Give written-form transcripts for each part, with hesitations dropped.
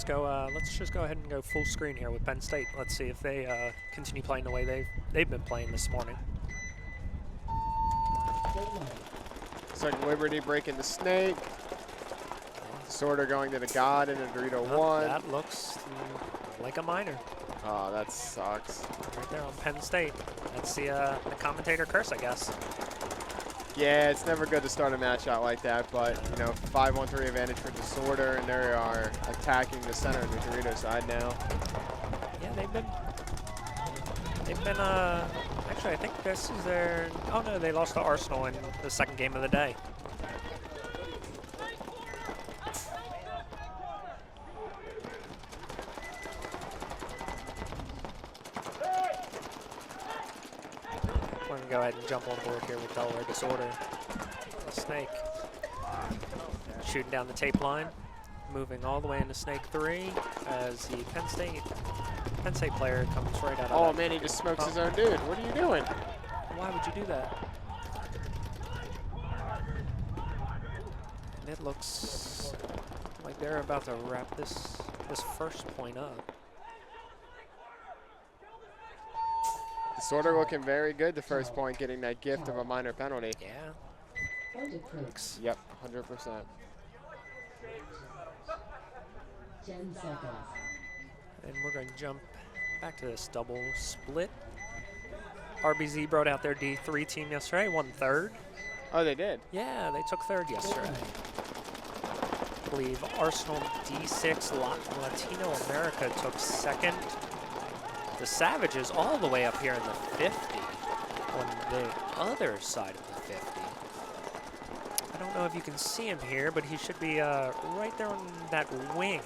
Let's just go ahead and go full screen here with Penn State. Let's see if they continue playing the way they've been playing this morning. Second Liberty breaking the snake. Disorder going to the God in a Dorito 1. That looks like a minor. Oh, that sucks. Right there on Penn State. That's the commentator curse, I guess. Yeah, it's never good to start a match out like that, but, you know, 5-1-3 advantage for Disorder, and they are attacking the center of the Dorito side now. Yeah, they've been, actually, I think this is their, oh no, they lost to Arsenal in the second game of the day. We're gonna go ahead and jump on board here with Delaware Disorder. Snake shooting down the tape line, moving all the way into Snake 3 as the Penn State player comes right out of Oh man, he just smokes his own dude. What are you doing? Why would you do that? And it looks like they're about to wrap this first point up. Disorder looking very good the first point, getting that gift of a minor penalty. Yeah. Yep, 100%. 10 seconds. And we're going to jump back to this double split. RbZ brought out their D3 team yesterday, won third. Oh, they did? Yeah, they took third yesterday. I believe Arsenal D6 Latino America took second. The Savages all the way up here in the 50 on the other side of the 50. I don't know if you can see him here, but he should be right there on that wing.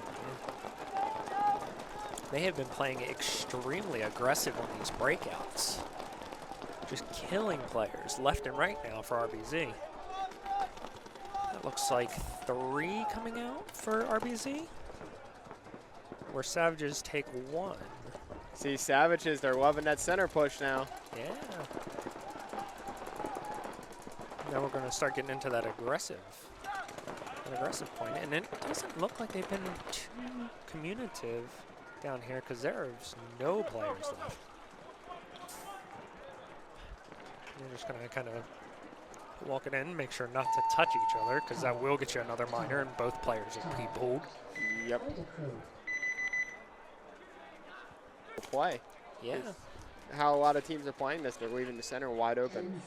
They have been playing extremely aggressive on these breakouts. Just killing players left and right now for RbZ. That looks like 3 coming out for RbZ, where Savages take 1. See, Savages, they're loving that center push now. Yeah. Now we're going to start getting into that aggressive point. And it doesn't look like they've been too communicative down here because there's no players left. You're just going to kind of walk it in, make sure not to touch each other because that will get you another minor and both players will be pulled. Yep. Play. Yeah. How a lot of teams are playing this. They're leaving the center wide open.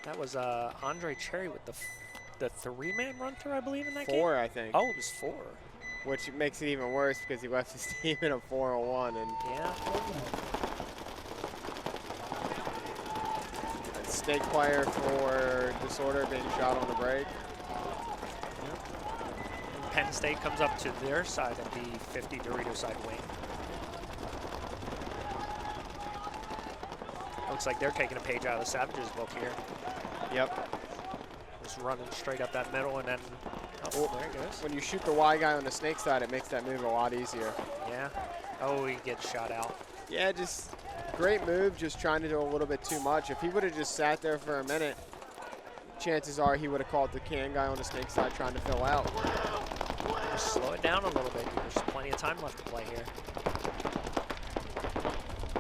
That was Andre Cherry with the 3-man run through, I believe, in that game? 4, I think. Oh, it was 4. Which makes it even worse because he left his team in a 4-on-1. And yeah. A snake player for Disorder being shot on the break. Yep. Penn State comes up to their side of the 50 Dorito side wing. Looks like they're taking a page out of the Savages book here. Yep. Just running straight up that middle and then, oh, there it goes. When you shoot the Y guy on the snake side, it makes that move a lot easier. Yeah. Oh, he gets shot out. Yeah, just great move, just trying to do a little bit too much. If he would have just sat there for a minute, chances are he would have called the can guy on the snake side trying to fill out. Just slow it down a little bit. There's plenty of time left to play here.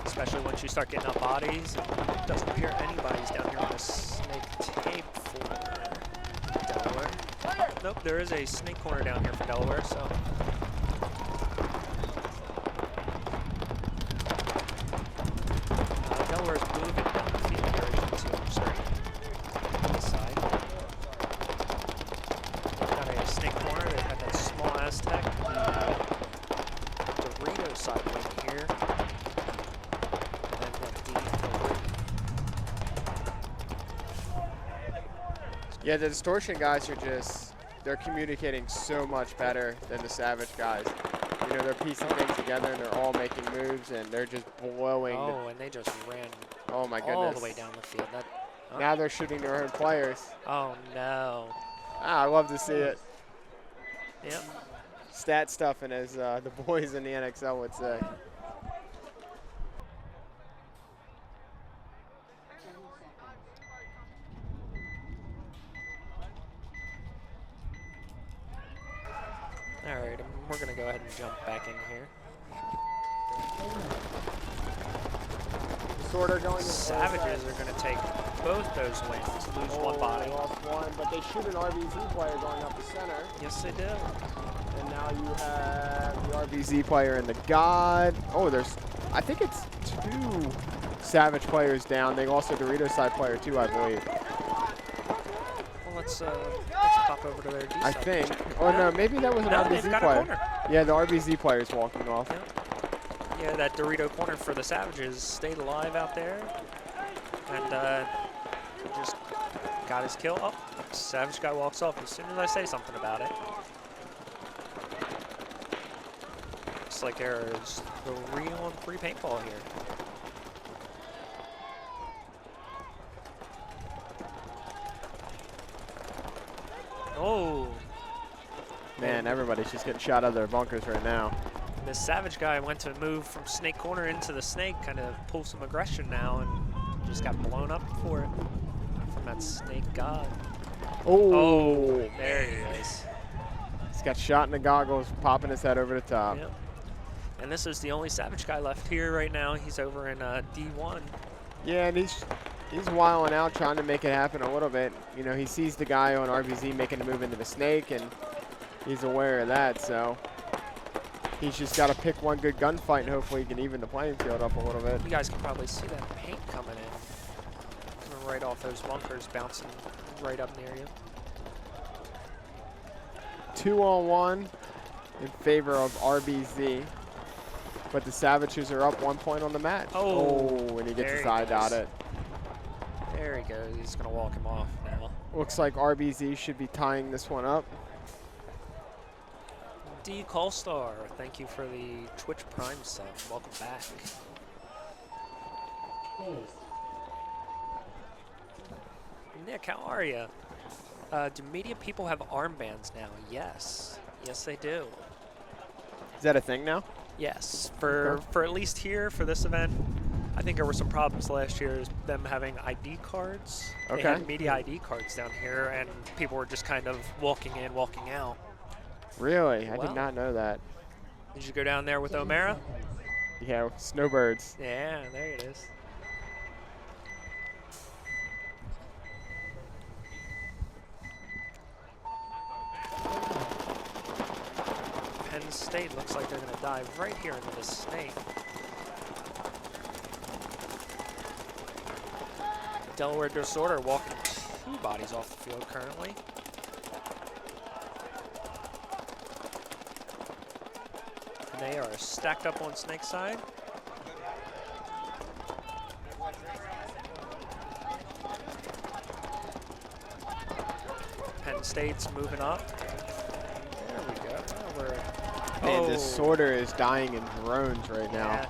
Especially once you start getting up bodies. It doesn't appear anybody's down here on the snake tape for Delaware. Nope, there is a snake corner down here for Delaware, so. Delaware's moving down the field here, as you can see on the screen. This side. Got a snake corner, they've got that small Aztec. The Dorito side wing here. Yeah, the Distortion guys are they're communicating so much better than the Savage guys. You know, they're piecing things together and they're all making moves and they're just blowing. Oh, and they just ran oh my goodness. all the way down the field. Now they're shooting their own players. Oh, no. I love to see it. Yep. Stat stuffing, as the boys in the NXL would say. All right, we're going to go ahead and jump back in here. Disorder going to Savages are going to take both those wins, lose one body. Lost one, but they shoot an RbZ player going up the center. Yes, they do. And now you have the RbZ player and the God. Oh, I think it's 2 Savage players down. They lost a Dorito side player too, I believe. Well, let's pop over to their D I side. think. Oh no, maybe that was an No, RbZ they've got a player. corner. Yeah, the RbZ player's walking off. Yeah, that Dorito corner for the Savages stayed alive out there. And just got his kill. Oh, Savage guy walks off as soon as I say something about it. Looks like there's 3-on-3 paintball here. Oh. Man, everybody's just getting shot out of their bunkers right now. This Savage guy went to move from snake corner into the snake, kind of pull some aggression now, and just got blown up for it from that snake god. Oh, There he is. he's got shot in the goggles, popping his head over the top. Yep. And this is the only Savage guy left here right now. He's over in D1. Yeah, and he's wilding out, trying to make it happen a little bit. You know, he sees the guy on RbZ making a move into the snake, and he's aware of that, so he's just got to pick one good gunfight, and hopefully he can even the playing field up a little bit. You guys can probably see that paint coming in. Coming right off those bunkers, bouncing right up near you. 2-on-1 in favor of RbZ, but the Savages are up 1 point on the match. Oh, and he gets there his he eye goes. dotted. There he goes. He's going to walk him off now. Looks like RbZ should be tying this one up. D Callstar, thank you for the Twitch Prime sub. Welcome back. Nick, how are you? Do media people have armbands now? Yes. Yes, they do. Is that a thing now? Yes. For at least here, for this event, I think there were some problems last year, is them having ID cards. Okay. They had media ID cards down here, and people were just kind of walking in, walking out. Really? I Wow. did not know that. Did you go down there with O'Mara? Yeah, snowbirds. Yeah, there it is. Penn State looks like they're going to dive right here into the snake. Delaware Disorder walking 2 bodies off the field currently. And they are stacked up on snake side. Penn State's moving up. There we go. Now we're, Man, Disorder is dying in drones right now. yeah,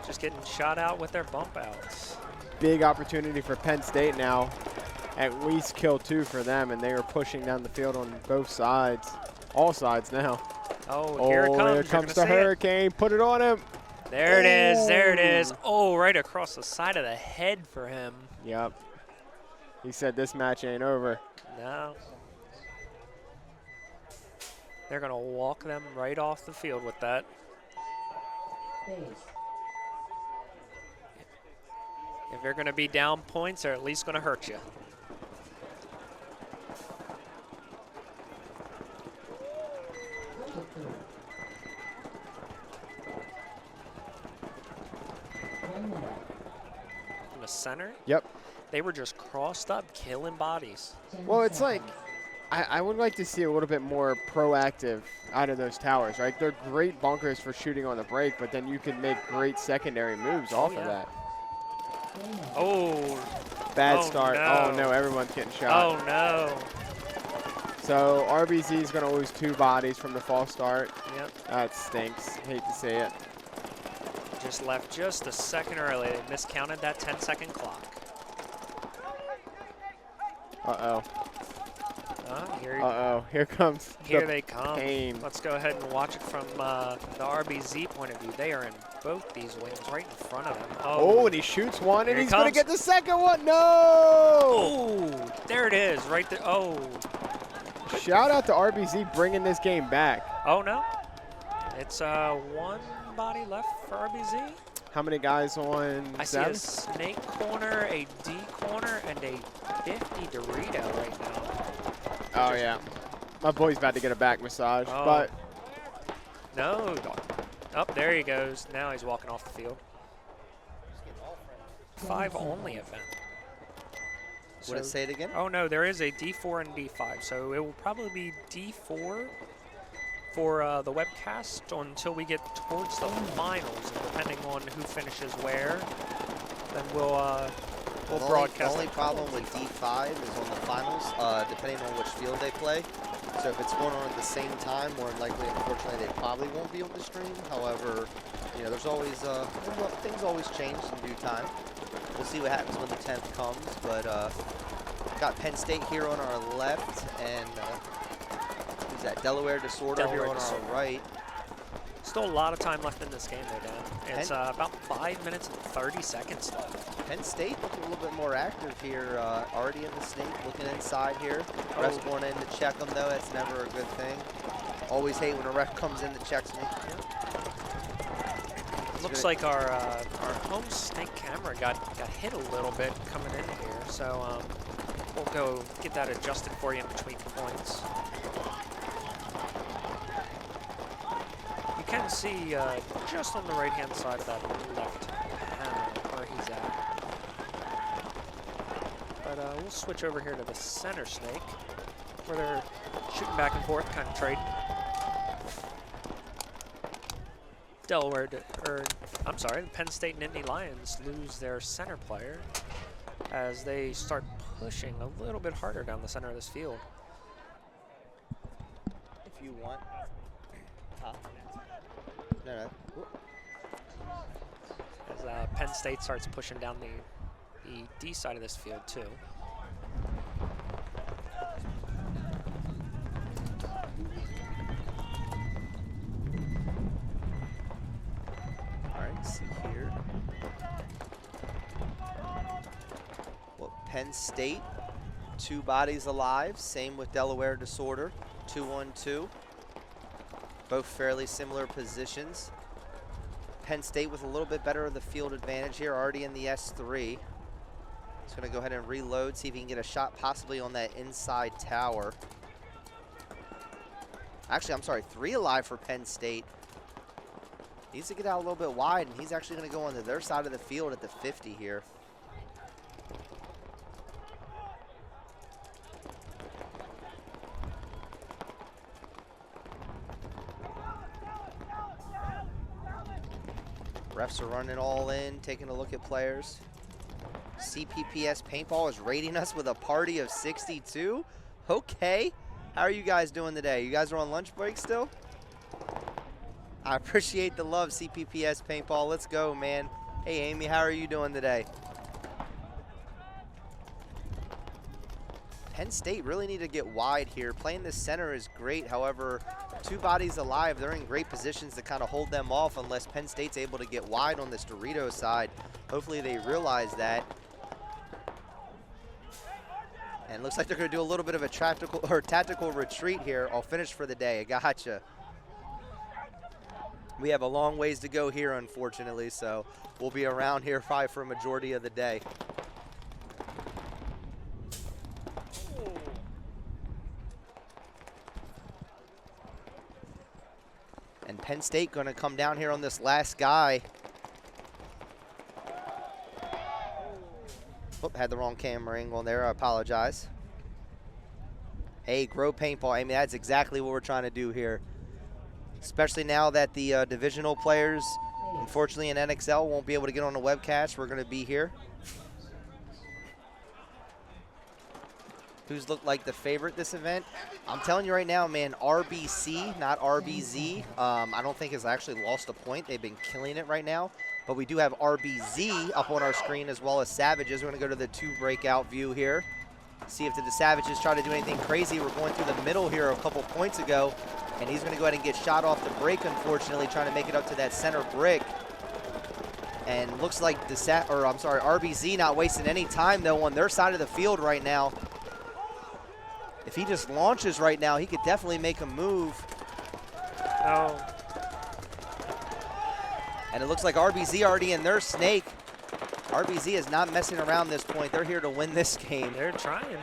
just getting shot out with their bump outs. Big opportunity for Penn State now. At least kill 2 for them, and they are pushing down the field on both sides. All sides now. Oh, here it comes. Here You're comes gonna the see it. Hurricane. Put it on him. There it is. There it is. Oh, right across the side of the head for him. Yep. He said this match ain't over. No. They're going to walk them right off the field with that. If they're going to be down points, they're at least going to hurt you. From the center, Yep. they were just crossed up, killing bodies. Well, it's like, I would like to see a little bit more proactive out of those towers, right? They're great bunkers for shooting on the break, but then you can make great secondary moves off yeah. of that. Oh, Bad Oh, start. no. Oh, no, everyone's getting shot. oh no. So RbZ is going to lose 2 bodies from the false start. Yep. That stinks. Hate to see it. Just left just a second early. They miscounted that 10-second clock. Uh-oh. Here, Uh-oh. Here comes here the they come. pain. Let's go ahead and watch it from the RbZ point of view. They are in both these wings right in front of them. Oh, and he shoots one, and Here he he's going to comes. get the second one. No! Oh, there it is, right there. Oh, Shout out to RbZ bringing this game back. Oh, no. It's one body left for RbZ. How many guys on I see a Savage? snake corner, a D corner, and a 50 Dorito right now. Oh, yeah. My boy's about to get a back massage, Oh. but No. Oh, there he goes. Now he's walking off the field. 5 only event. Would it say it again? Oh, no, there is a D4 and D5, so it will probably be D4 for the webcast until we get towards the finals, and depending on who finishes where, then we'll broadcast. The only problem with D5 is on the finals, depending on which field they play. So if it's going on at the same time, more than likely, unfortunately, they probably won't be able to stream. However, you know, there's always, things always change in due time. We'll see what happens when the 10th comes, but got Penn State here on our left, and who's that? Delaware Disorder here on our right. Still a lot of time left in this game, though, Dan. It's about 5 minutes and 30 seconds left. Penn State looking a little bit more active here, already in the snake, looking inside here. Ref's going in to check them, though. That's never a good thing. Always hate when a ref comes in to checks me. Looks like our home snake camera got hit a little bit coming in here, so we'll go get that adjusted for you in between points. You can see just on the right-hand side of that left panel where he's at. But we'll switch over here to the center snake, where they're shooting back and forth, kind of trading. The Penn State Nittany Lions lose their center player as they start pushing a little bit harder down the center of this field. If you want. Huh? No. As Penn State starts pushing down the D side of this field too. See here. Well, Penn State, 2 bodies alive. Same with Delaware Disorder, 2-1-2. Both fairly similar positions. Penn State with a little bit better of the field advantage here, already in the S3. He's going to go ahead and reload, see if he can get a shot possibly on that inside tower. Actually, I'm sorry, 3 alive for Penn State. Needs to get out a little bit wide, and he's actually going to go onto their side of the field at the 50 here. Refs are running all in, taking a look at players. CPPS Paintball is rating us with a party of 62. Okay. How are you guys doing today? You guys are on lunch break still? I appreciate the love, CPPS Paintball. Let's go, man. Hey, Amy, how are you doing today? Penn State really need to get wide here. Playing the center is great. However, 2 bodies alive, they're in great positions to kind of hold them off unless Penn State's able to get wide on this Dorito side. Hopefully they realize that. And it looks like they're going to do a little bit of a tactical retreat here. I'll finish for the day. Gotcha. We have a long ways to go here, unfortunately, so we'll be around here probably for a majority of the day. And Penn State going to come down here on this last guy. Oop, had the wrong camera angle there. I apologize. Hey, grow paintball. I mean, that's exactly what we're trying to do here. Especially now that the divisional players, unfortunately in NXL, won't be able to get on the webcast. We're going to be here. Who's looked like the favorite this event? I'm telling you right now, man, RBC, not RbZ. I don't think has actually lost a point. They've been killing it right now. But we do have RbZ up on our screen as well as Savages. We're going to go to the 2 breakout view here. See if the Savages try to do anything crazy. We're going through the middle here a couple points ago. And he's going to go ahead and get shot off the break, unfortunately, trying to make it up to that center brick. And looks like RbZ not wasting any time, though, on their side of the field right now. If he just launches right now, he could definitely make a move. Oh, And it looks like RbZ already in their snake. RbZ is not messing around this point. They're here to win this game. they're trying.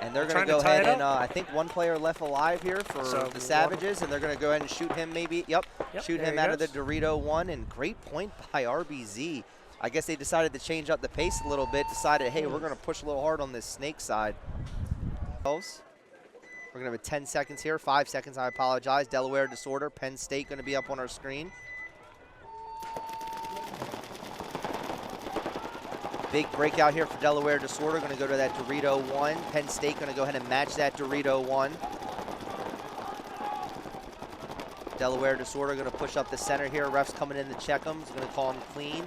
And they're going Trying to to go tie ahead it and, I think one player left alive here for So the Savages, and they're going to go ahead and shoot him maybe. Yep, shoot there him he out of the goes. Dorito one, and great point by RbZ. I guess they decided to change up the pace a little bit, decided, hey, we're going to push a little hard on this snake side. We're going to have 10 seconds here, 5 seconds, I apologize. Delaware Disorder, Penn State going to be up on our screen. Big breakout here for Delaware Disorder. Going to go to that Dorito 1. Penn State going to go ahead and match that Dorito 1. Delaware Disorder going to push up the center here. Ref's coming in to check them. He's going to call them clean.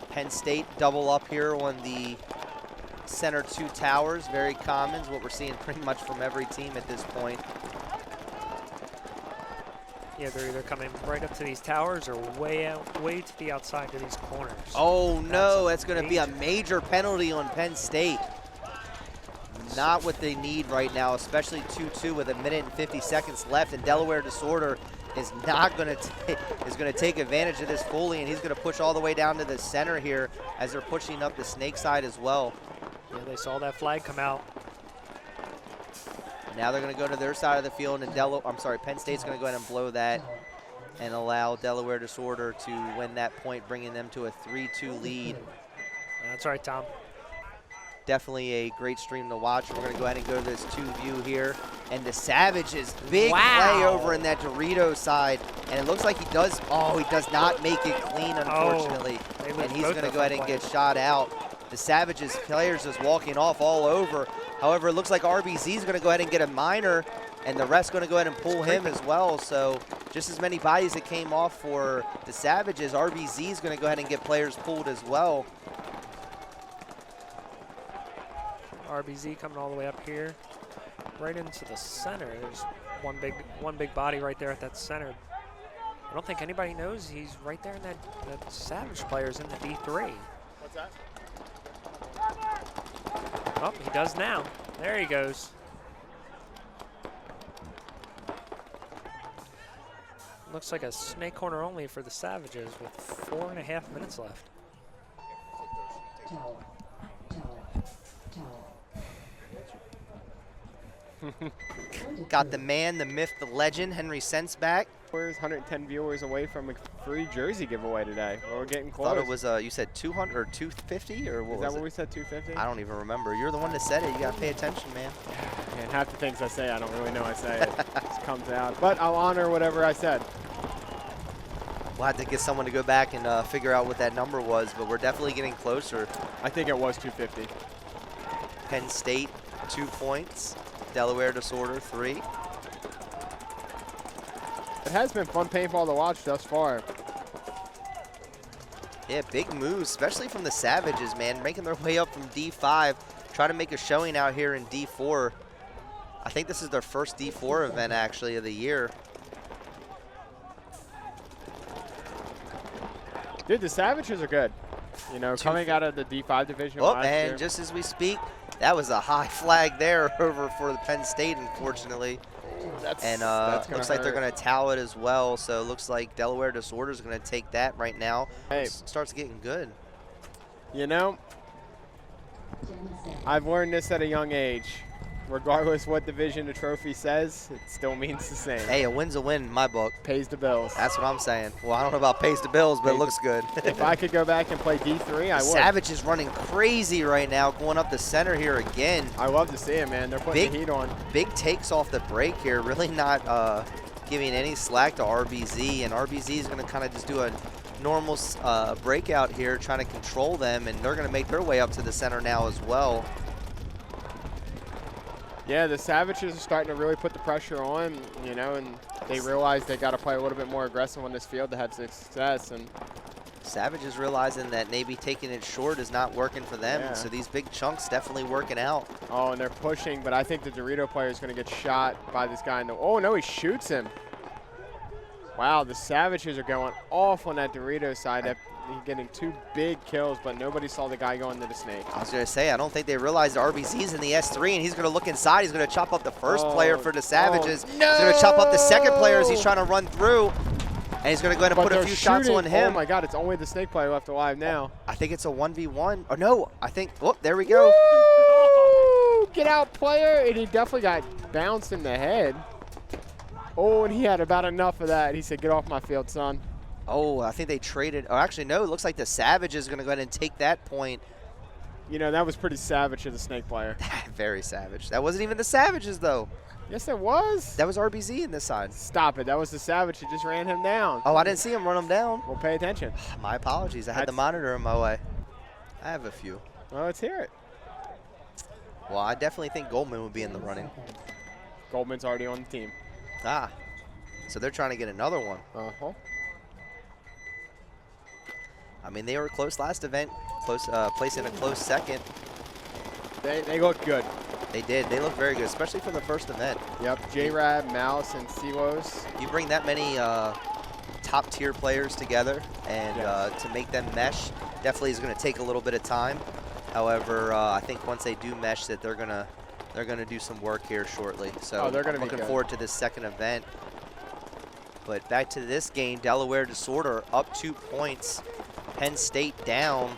Penn State double up here on the center 2 towers. Very common. Is what we're seeing pretty much from every team at this point. Yeah, they're either coming right up to these towers or way to the outside to these corners. Oh no, that's going to be a major- major penalty on Penn State. Not what they need right now, especially 2-2 with 1:50 seconds left, and Delaware Disorder is not going to take advantage of this fully, and he's going to push all the way down to the center here as they're pushing up the snake side as well. Yeah, they saw that flag come out. Now they're going to go to their side of the field, and Penn State's going to go ahead and blow that and allow Delaware Disorder to win that point, bringing them to a 3-2 lead. That's right, Tom. Definitely a great stream to watch. We're going to go ahead and go to this 2-view here. And the Savages, big play over in that Dorito side. And it looks like he does not make it clean, unfortunately. And he's going to go ahead and get shot out. The Savages players just walking off all over. However, it looks like RbZ is going to go ahead and get a minor, and the rest going to go ahead and pull him as well. So just as many bodies that came off for the Savages, RbZ is going to go ahead and get players pulled as well. RbZ coming all the way up here, right into the center. There's one big body right there at that center. I don't think anybody knows he's right there in that Savage player's in the D3. What's that? Oh, he does now. There he goes. Looks like a snake corner only for the Savages with 4.5 minutes left. Tower. Got the man, the myth, the legend, Henry Sense back. We're 110 viewers away from a free jersey giveaway today. Well, we're getting close. Thought it was, you said 200 or 250 or what Is was that it? what we said, 250? I don't even remember. You're the one that said it. You got to pay attention, man. And half the things I say, I don't really know I say it. It just comes out. But I'll honor whatever I said. We'll have to get someone to go back and figure out what that number was, but we're definitely getting closer. I think it was 250. Penn State, 2 points. Delaware Disorder, 3. It has been fun paintball to watch thus far. Yeah, big moves, especially from the Savages, man, making their way up from D5, trying to make a showing out here in D4. I think this is their first D4 event, actually, of the year. Dude, the Savages are good. You know, coming out of the D5 division Oh, last and year. just as we speak, that was a high flag there over for the Penn State, unfortunately. And looks like they're going to towel it as well. So it looks like Delaware Disorder is going to take that right now. Hey. Starts getting good. You know, I've learned this at a young age. Regardless what division the trophy says, it still means the same. Hey, a win's a win in my book. Pays the bills. That's what I'm saying. Well, I don't know about pays the bills, but it looks good. If I could go back and play D3, I would. Savage is running crazy right now, going up the center here again. I love to see it, man. They're putting the heat on. Big takes off the break here, really not giving any slack to RbZ, and RbZ is going to kind of just do a normal breakout here, trying to control them, and they're going to make their way up to the center now as well. Yeah, the Savages are starting to really put the pressure on, you know, and they realize they got to play a little bit more aggressive on this field to have success. And Savage is realizing that maybe taking it short is not working for them, Yeah. so these big chunks definitely working out. Oh, and they're pushing, but I think the Dorito player is going to get shot by this guy in the. Oh no, he shoots him. Wow, the Savages are going off on that Dorito side. getting 2 big kills, but nobody saw the guy go into the snake. I was going to say, I don't think they realized RbZ's in the S3, and he's going to look inside. He's going to chop up the first player for the Savages. Oh, no! He's going to chop up the second player as he's trying to run through. And he's going to go ahead and put a few shots on him. Oh, my God. It's only the snake player left alive now. I think it's a 1v1. Oh, no. I think, oh, there we go. Woo! Get out, player. And he definitely got bounced in the head. Oh, and he had about enough of that. He said, get off my field, son. Oh, I think they traded. Oh, actually, no. It looks like the Savage is going to go ahead and take that point. You know, that was pretty savage of the snake player. Very savage. That wasn't even the Savages, though. Yes, it was. That was RbZ in this side. Stop it. That was the Savage who just ran him down. Oh, I didn't see him run him down. Well, pay attention. My apologies. I had to monitor him my way. I have a few. Well, let's hear it. Well, I definitely think Goldman would be in the running. Goldman's already on the team. Ah. So they're trying to get another one. Uh-huh. I mean, they were close last event, placing a close second. They look good. They did. They looked very good, especially for the first event. Yep, J-Rab, Mouse, and Silos. You bring that many top-tier players together, and to make them mesh definitely is going to take a little bit of time. However, I think once they do mesh, that they're gonna do some work here shortly. So they're gonna I'm be looking good. forward to this second event. But back to this game, Delaware Disorder up 2 points. Penn State down.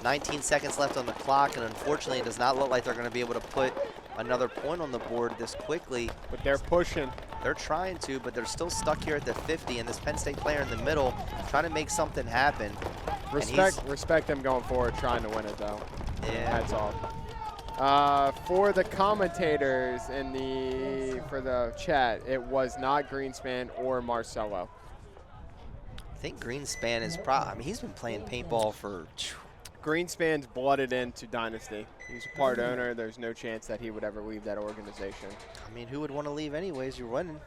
19 seconds left on the clock, and unfortunately it does not look like they're going to be able to put another point on the board this quickly. But they're pushing. They're trying to, but they're still stuck here at the 50, and this Penn State player in the middle trying to make something happen. Respect them going forward, trying to win it, though. Yeah. Hats off. For the commentators for the chat, it was not Greenspan or Marcelo. I think Greenspan is probably, I mean, he's been playing paintball for... Greenspan's blooded into Dynasty. He's a part owner. There's no chance that he would ever leave that organization. I mean, who would want to leave anyways? You're winning.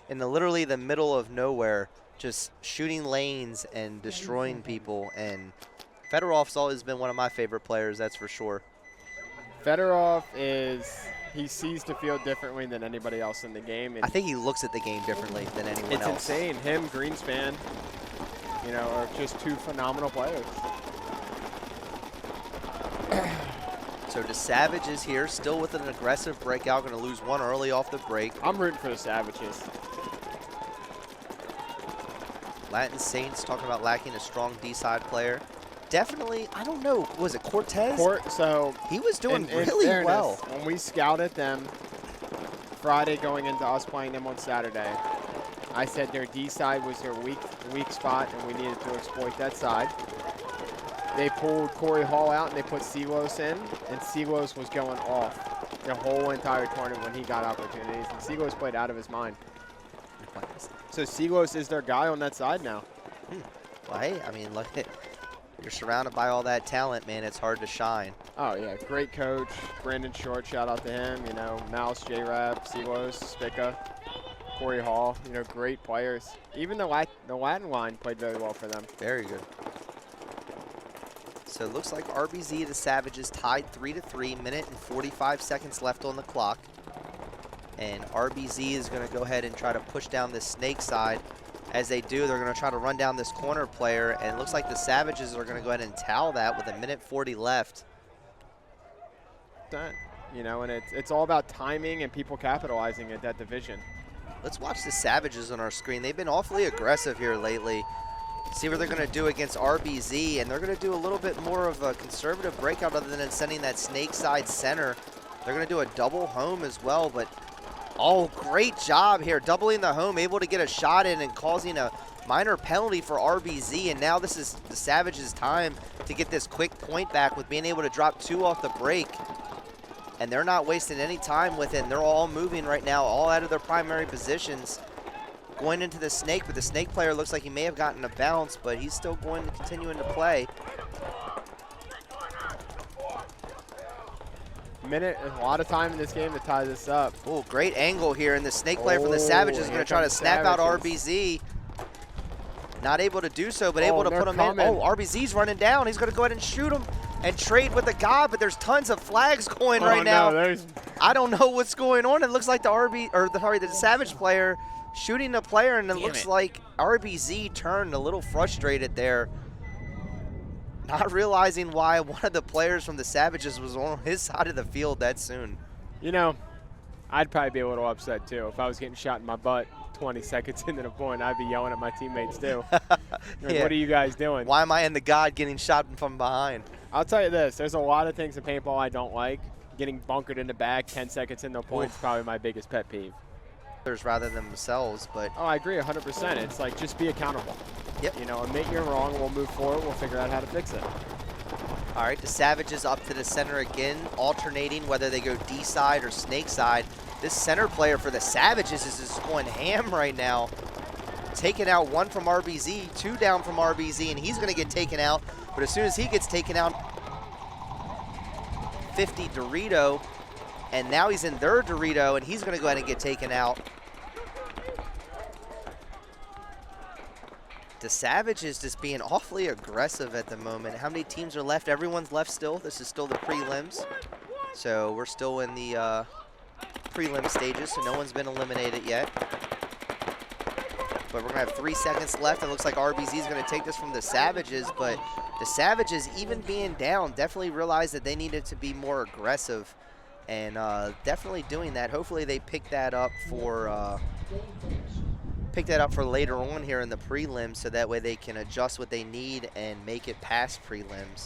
In literally the middle of nowhere, just shooting lanes and destroying people. And Fedorov's always been one of my favorite players, that's for sure. Fedorov he sees the field differently than anybody else in the game. And I think he looks at the game differently than anyone else. It's insane. Him, Greenspan, you know, are just 2 phenomenal players. So the Savages here, still with an aggressive breakout, going to lose one early off the break. I'm rooting for the Savages. Latin Saints talking about lacking a strong D-side player. Definitely, I don't know, was it Cortez? So he was doing in really fairness, well. When we scouted them Friday going into us playing them on Saturday, I said their D-side was their weak spot, and we needed to exploit that side. They pulled Corey Hall out and they put Silos in, and Silos was going off the whole entire tournament when he got opportunities, and Silos played out of his mind. So Silos is their guy on that side now. Well, hey, I mean, look, you're surrounded by all that talent, man. It's hard to shine. Oh, yeah, great coach. Brandon Short, shout out to him. You know, Mouse, J-Rab, Silos, Spica, Corey Hall, you know, great players. Even the Latin line played very well for them. Very good. So it looks like RbZ, the Savages, tied 3-3, minute and 45 seconds left on the clock. And RbZ is going to go ahead and try to push down this snake side. As they do, they're going to try to run down this corner player, and it looks like the Savages are going to go ahead and towel that with a minute 40 left. You know, and it's all about timing and people capitalizing at that division. Let's watch the Savages on our screen. They've been awfully aggressive here lately. See what they're going to do against RbZ, and they're going to do a little bit more of a conservative breakout other than sending that snake side center. They're going to do a double home as well, but oh, great job here, doubling the home, able to get a shot in and causing a minor penalty for RbZ, and now this is the Savages' time to get this quick point back with being able to drop 2 off the break. And they're not wasting any time with it, and they're all moving right now, all out of their primary positions. Going into the snake, but the snake player looks like he may have gotten a bounce, but he's still going to continue to play. A lot of time in this game to tie this up. Oh, great angle here, and the snake player from the Savages is going to try to snap out RbZ. Not able to do so, but able to put him in. Oh, RbZ's running down. He's going to go ahead and shoot him and trade with the god, but there's tons of flags going right now. I don't know what's going on. It looks like the Savage player shooting the player, and it looks like RbZ turned a little frustrated there. not realizing why one of the players from the Savages was on his side of the field that soon. You know, I'd probably be a little upset too. If I was getting shot in my butt 20 seconds into the point, I'd be yelling at my teammates too. Like, Yeah. what are you guys doing? Why am I in the God getting shot from behind? I'll tell you this, there's a lot of things in paintball I don't like. Getting bunkered in the back 10 seconds into the point is probably my biggest pet peeve. Rather than themselves, but Oh, I agree 100%. It's like, just be accountable. Yep. You know, admit you're wrong, we'll move forward, we'll figure out how to fix it. all right, the Savages up to the center again, alternating whether they go D side or snake side. This center player for the Savages is just going ham right now. Taking out one from RbZ, two down from RbZ, and he's going to get taken out. But as soon as he gets taken out, 50 Dorito, and now he's in their Dorito, and he's going to go ahead and get taken out. The Savages just being awfully aggressive at the moment. How many teams are left? Everyone's left still. This is still the prelims. So we're still in the prelim stages, so no one's been eliminated yet. But we're going to have 3 seconds left. It looks like RbZ is going to take this from the Savages, but the Savages, even being down, definitely realized that they needed to be more aggressive, and definitely doing that. Hopefully they pick that up for later on here in the prelims, so that way they can adjust what they need and make it past prelims.